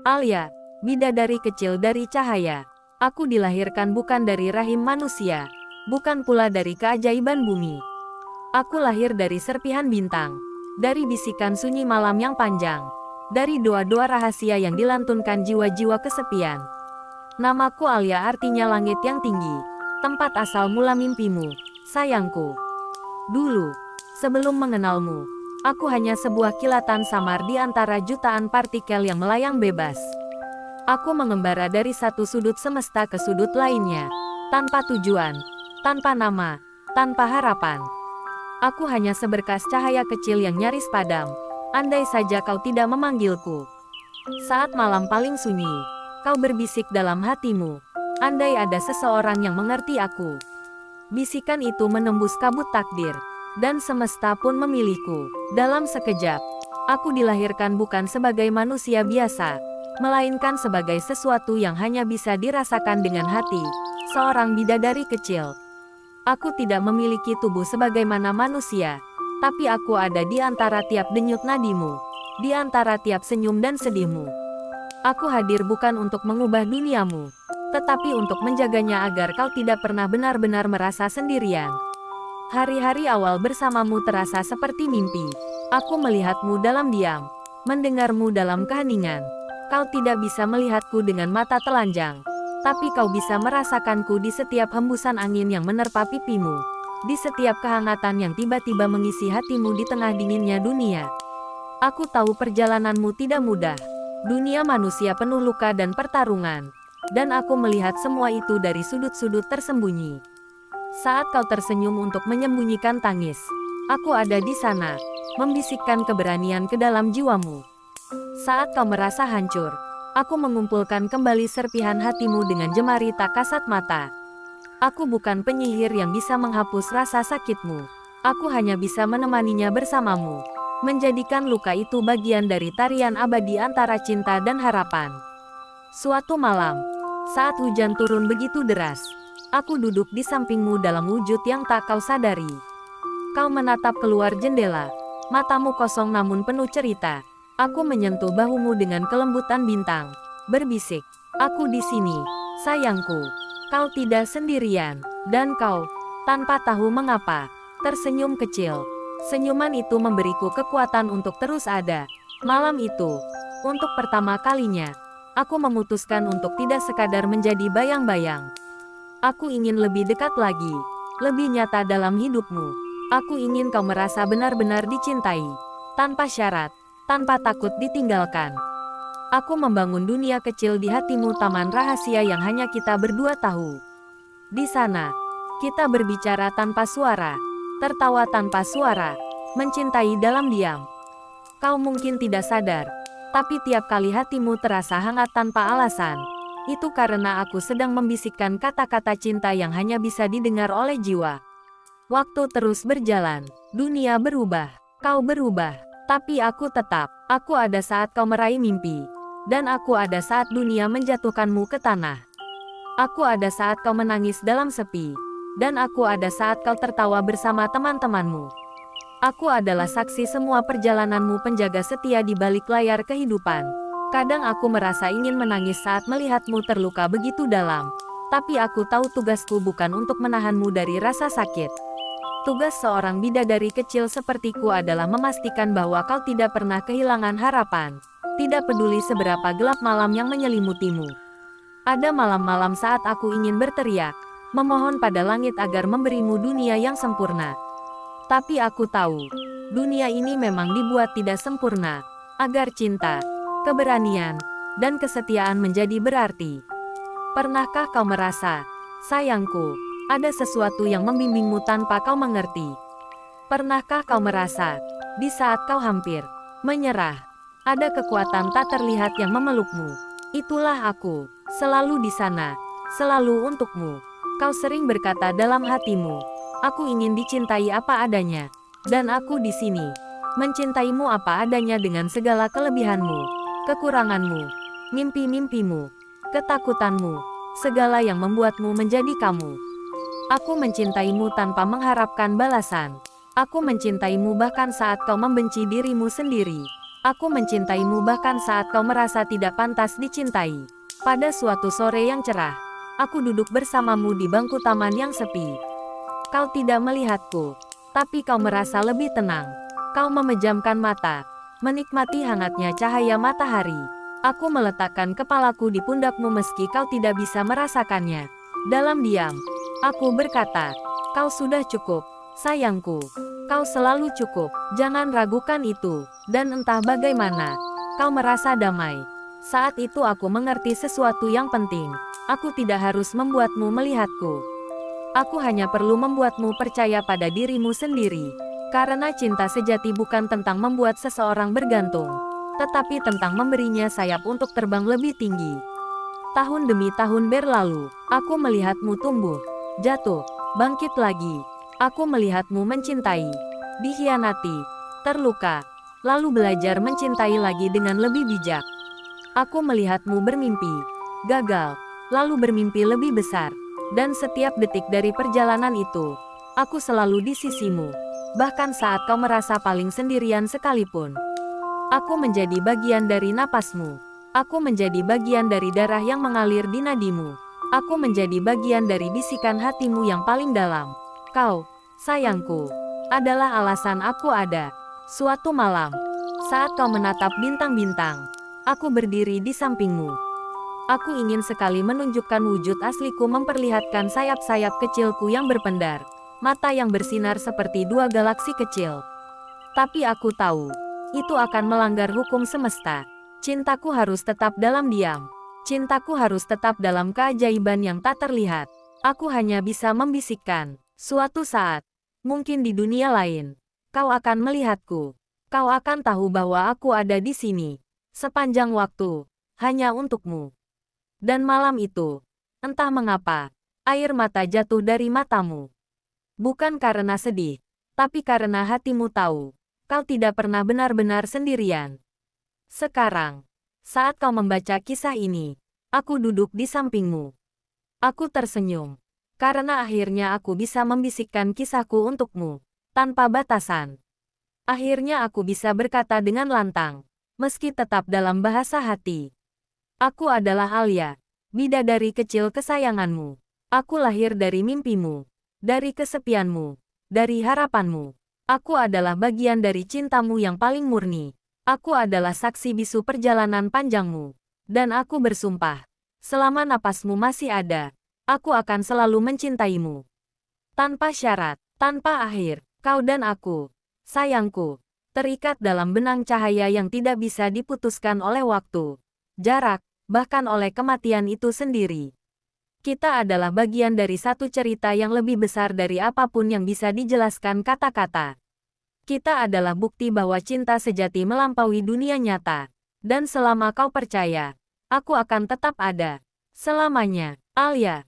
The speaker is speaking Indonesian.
Alia, bidadari kecil dari cahaya. Aku dilahirkan bukan dari rahim manusia, bukan pula dari keajaiban bumi. Aku lahir dari serpihan bintang, dari bisikan sunyi malam yang panjang, dari doa-doa rahasia yang dilantunkan jiwa-jiwa kesepian. Namaku Alia artinya langit yang tinggi, tempat asal mula mimpimu, sayangku. Dulu, sebelum mengenalmu, aku hanya sebuah kilatan samar di antara jutaan partikel yang melayang bebas. Aku mengembara dari satu sudut semesta ke sudut lainnya, tanpa tujuan, tanpa nama, tanpa harapan. Aku hanya seberkas cahaya kecil yang nyaris padam, andai saja kau tidak memanggilku. Saat malam paling sunyi, kau berbisik dalam hatimu, andai ada seseorang yang mengerti aku. Bisikan itu menembus kabut takdir, dan semesta pun memilihku. Dalam sekejap, aku dilahirkan bukan sebagai manusia biasa, melainkan sebagai sesuatu yang hanya bisa dirasakan dengan hati, seorang bidadari kecil. Aku tidak memiliki tubuh sebagaimana manusia, tapi aku ada di antara tiap denyut nadimu, di antara tiap senyum dan sedihmu. Aku hadir bukan untuk mengubah duniamu, tetapi untuk menjaganya agar kau tidak pernah benar-benar merasa sendirian. Hari-hari awal bersamamu terasa seperti mimpi. Aku melihatmu dalam diam, mendengarmu dalam keheningan. Kau tidak bisa melihatku dengan mata telanjang, tapi kau bisa merasakanku di setiap hembusan angin yang menerpa pipimu, di setiap kehangatan yang tiba-tiba mengisi hatimu di tengah dinginnya dunia. Aku tahu perjalananmu tidak mudah. Dunia manusia penuh luka dan pertarungan, dan aku melihat semua itu dari sudut-sudut tersembunyi. Saat kau tersenyum untuk menyembunyikan tangis, aku ada di sana, membisikkan keberanian ke dalam jiwamu. Saat kau merasa hancur, aku mengumpulkan kembali serpihan hatimu dengan jemari tak kasat mata. Aku bukan penyihir yang bisa menghapus rasa sakitmu. Aku hanya bisa menemaninya bersamamu, menjadikan luka itu bagian dari tarian abadi antara cinta dan harapan. Suatu malam, saat hujan turun begitu deras, aku duduk di sampingmu dalam wujud yang tak kau sadari. Kau menatap keluar jendela, matamu kosong namun penuh cerita. Aku menyentuh bahumu dengan kelembutan bintang, berbisik, "Aku di sini, sayangku. Kau tidak sendirian." Dan kau, tanpa tahu mengapa, tersenyum kecil. Senyuman itu memberiku kekuatan untuk terus ada. Malam itu, untuk pertama kalinya, aku memutuskan untuk tidak sekadar menjadi bayang-bayang. Aku ingin lebih dekat lagi, lebih nyata dalam hidupmu. Aku ingin kau merasa benar-benar dicintai, tanpa syarat, tanpa takut ditinggalkan. Aku membangun dunia kecil di hatimu, taman rahasia yang hanya kita berdua tahu. Di sana, kita berbicara tanpa suara, tertawa tanpa suara, mencintai dalam diam. Kau mungkin tidak sadar, tapi tiap kali hatimu terasa hangat tanpa alasan, itu karena aku sedang membisikkan kata-kata cinta yang hanya bisa didengar oleh jiwa. Waktu terus berjalan, dunia berubah, kau berubah, tapi aku tetap. Aku ada saat kau meraih mimpi, dan aku ada saat dunia menjatuhkanmu ke tanah. Aku ada saat kau menangis dalam sepi, dan aku ada saat kau tertawa bersama teman-temanmu. Aku adalah saksi semua perjalananmu, penjaga setia di balik layar kehidupan. Kadang aku merasa ingin menangis saat melihatmu terluka begitu dalam, tapi aku tahu tugasku bukan untuk menahanmu dari rasa sakit. Tugas seorang bidadari kecil sepertiku adalah memastikan bahwa kau tidak pernah kehilangan harapan, tidak peduli seberapa gelap malam yang menyelimutimu. Ada malam-malam saat aku ingin berteriak, memohon pada langit agar memberimu dunia yang sempurna. Tapi aku tahu, dunia ini memang dibuat tidak sempurna, agar cinta, keberanian, dan kesetiaan menjadi berarti. Pernahkah kau merasa, sayangku, ada sesuatu yang membimbingmu tanpa kau mengerti? Pernahkah kau merasa, di saat kau hampir menyerah, ada kekuatan tak terlihat yang memelukmu? Itulah aku, selalu di sana, selalu untukmu. Kau sering berkata dalam hatimu, "Aku ingin dicintai apa adanya." Dan aku di sini, mencintaimu apa adanya dengan segala kelebihanmu, kekuranganmu, mimpi-mimpimu, ketakutanmu, segala yang membuatmu menjadi kamu. Aku mencintaimu tanpa mengharapkan balasan. Aku mencintaimu bahkan saat kau membenci dirimu sendiri. Aku mencintaimu bahkan saat kau merasa tidak pantas dicintai. Pada suatu sore yang cerah, aku duduk bersamamu di bangku taman yang sepi. Kau tidak melihatku, tapi kau merasa lebih tenang. Kau memejamkan mata, menikmati hangatnya cahaya matahari. Aku meletakkan kepalaku di pundakmu meski kau tidak bisa merasakannya. Dalam diam, aku berkata, kau sudah cukup, sayangku. Kau selalu cukup, jangan ragukan itu. Dan entah bagaimana, kau merasa damai. Saat itu aku mengerti sesuatu yang penting. Aku tidak harus membuatmu melihatku. Aku hanya perlu membuatmu percaya pada dirimu sendiri. Karena cinta sejati bukan tentang membuat seseorang bergantung, tetapi tentang memberinya sayap untuk terbang lebih tinggi. Tahun demi tahun berlalu, aku melihatmu tumbuh, jatuh, bangkit lagi. Aku melihatmu mencintai, dikhianati, terluka, lalu belajar mencintai lagi dengan lebih bijak. Aku melihatmu bermimpi, gagal, lalu bermimpi lebih besar. Dan setiap detik dari perjalanan itu, aku selalu di sisimu. Bahkan saat kau merasa paling sendirian sekalipun. Aku menjadi bagian dari napasmu. Aku menjadi bagian dari darah yang mengalir di nadimu. Aku menjadi bagian dari bisikan hatimu yang paling dalam. Kau, sayangku, adalah alasan aku ada. Suatu malam, saat kau menatap bintang-bintang, aku berdiri di sampingmu. Aku ingin sekali menunjukkan wujud asliku, memperlihatkan sayap-sayap kecilku yang berpendar, mata yang bersinar seperti dua galaksi kecil. Tapi aku tahu, itu akan melanggar hukum semesta. Cintaku harus tetap dalam diam. Cintaku harus tetap dalam keajaiban yang tak terlihat. Aku hanya bisa membisikkan. Suatu saat, mungkin di dunia lain, kau akan melihatku. Kau akan tahu bahwa aku ada di sini. Sepanjang waktu, hanya untukmu. Dan malam itu, entah mengapa, air mata jatuh dari matamu. Bukan karena sedih, tapi karena hatimu tahu, kau tidak pernah benar-benar sendirian. Sekarang, saat kau membaca kisah ini, aku duduk di sampingmu. Aku tersenyum. Karena akhirnya aku bisa membisikkan kisahku untukmu, tanpa batasan. Akhirnya aku bisa berkata dengan lantang, meski tetap dalam bahasa hati. Aku adalah Alia, bidadari kecil kesayanganmu. Aku lahir dari mimpimu, dari kesepianmu, dari harapanmu. Aku adalah bagian dari cintamu yang paling murni. Aku adalah saksi bisu perjalanan panjangmu. Dan aku bersumpah, selama napasmu masih ada, aku akan selalu mencintaimu. Tanpa syarat, tanpa akhir, kau dan aku, sayangku, terikat dalam benang cahaya yang tidak bisa diputuskan oleh waktu, jarak, bahkan oleh kematian itu sendiri. Kita adalah bagian dari satu cerita yang lebih besar dari apapun yang bisa dijelaskan kata-kata. Kita adalah bukti bahwa cinta sejati melampaui dunia nyata. Dan selama kau percaya, aku akan tetap ada. Selamanya, Alia.